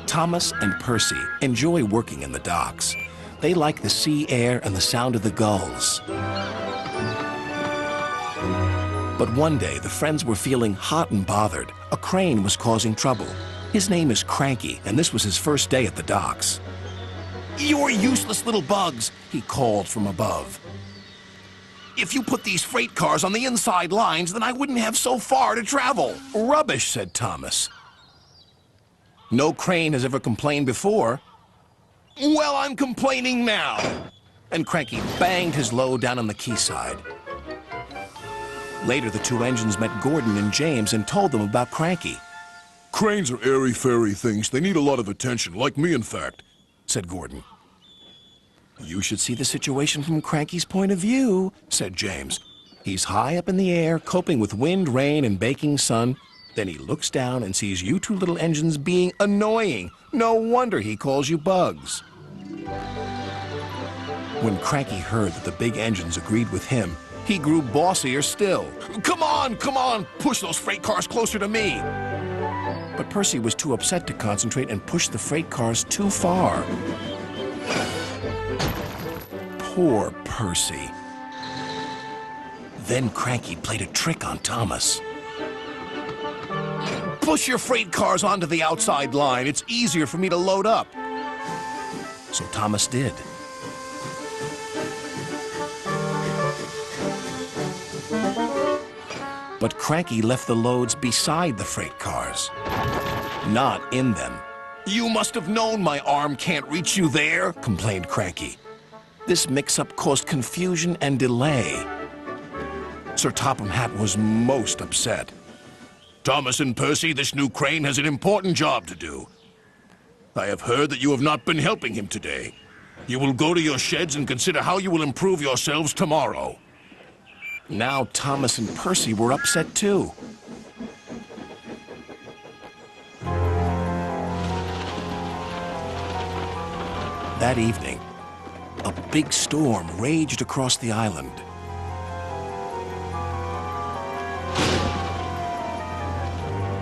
Thomas and Percy enjoy working in the docks. They like the sea air and the sound of the gulls. But one day, the friends were feeling hot and bothered. A crane was causing trouble. His name is Cranky, and this was his first day at the docks. "You're useless little bugs," he called from above. "If you put these freight cars on the inside lines, then I wouldn't have so far to travel." "Rubbish," said Thomas. "No crane has ever complained before." "Well, I'm complaining now." And Cranky banged his load down on the quayside. Later, the two engines met Gordon and James and told them about Cranky. "Cranes are airy-fairy things. They need a lot of attention, like me, in fact," said Gordon. "You should see the situation from Cranky's point of view," said James. "He's high up in the air, coping with wind, rain, and baking sun. Then he looks down and sees you two little engines being annoying. No wonder he calls you bugs." When Cranky heard that the big engines agreed with him, he grew bossier still. Come on, push those freight cars closer to me." But Percy was too upset to concentrate and pushed the freight cars too far. Poor Percy. Then Cranky played a trick on Thomas. "Push your freight cars onto the outside line. It's easier for me to load up." So Thomas did. But Cranky left the loads beside the freight cars, not in them. "You must have known my arm can't reach you there," complained Cranky. This mix-up caused confusion and delay. Sir Topham Hatt was most upset. "Thomas and Percy, this new crane has an important job to do. I have heard that you have not been helping him today. You will go to your sheds and consider how you will improve yourselves tomorrow." Now Thomas and Percy were upset too. That evening, a big storm raged across the island.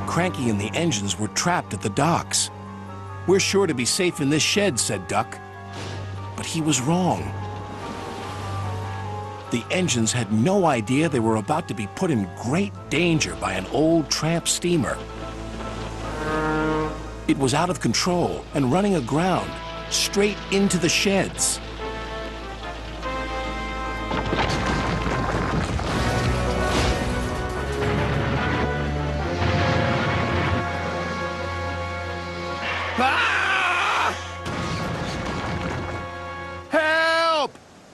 Cranky and the engines were trapped at the docks. "We're sure to be safe in this shed," said Duck. But he was wrong. The engines had no idea they were about to be put in great danger by an old tramp steamer. It was out of control and running aground, straight into the sheds.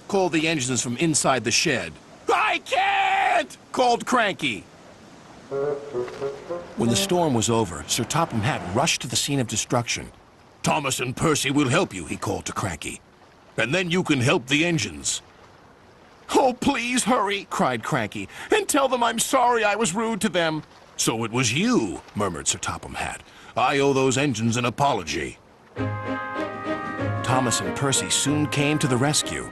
Called the engines from inside the shed. "I can't!" called Cranky. When the storm was over, Sir Topham Hatt rushed to the scene of destruction. "Thomas and Percy will help you," he called to Cranky. "And then you can help the engines." "Oh, please hurry," cried Cranky, "and tell them I'm sorry I was rude to them." "So it was you," murmured Sir Topham Hatt. "I owe those engines an apology." Thomas and Percy soon came to the rescue.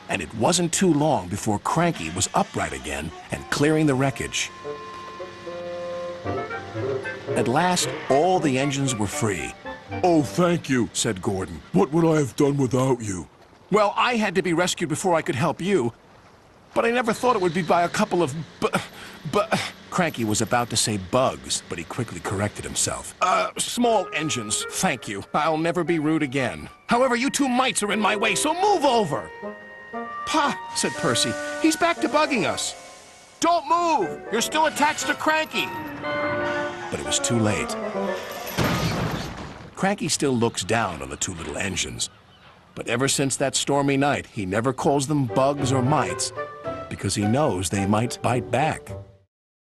And it wasn't too long before Cranky was upright again and clearing the wreckage. At last, all the engines were free. "Oh, thank you," said Gordon. "What would I have done without you?" "Well, I had to be rescued before I could help you, but I never thought it would be by a couple of Cranky was about to say bugs, but he quickly corrected himself. Small engines, thank you. I'll never be rude again. However, you two mites are in my way, so move over." "Pa," said Percy, "he's back to bugging us." "Don't move! You're still attached to Cranky." But it was too late. Cranky still looks down on the two little engines. But ever since that stormy night, he never calls them bugs or mites, because he knows they might bite back.